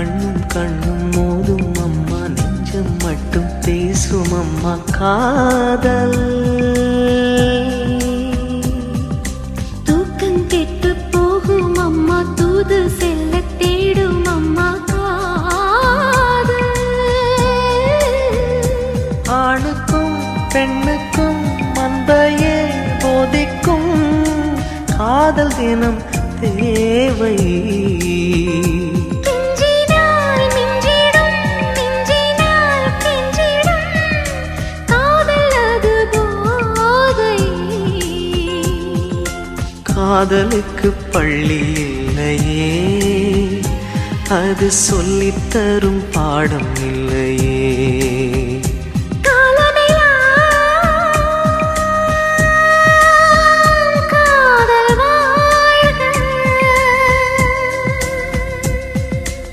கண்ணும் கண்ணும் மோதும் அம்மா, நெஞ்சம் மட்டும் பேசும் அம்மா காதல். தூக்கம் கெட்டு போகும் அம்மா, தூது செல்ல தேடும் அம்மா காதல். ஆணுக்கும் பெண்ணுக்கும் அன்பையே போதிக்கும் காதல் தினம் தேவை. காதலுக்கு பள்ளி இல்லையே, அது சொல்லித்தரும் பாடம் இல்லையே.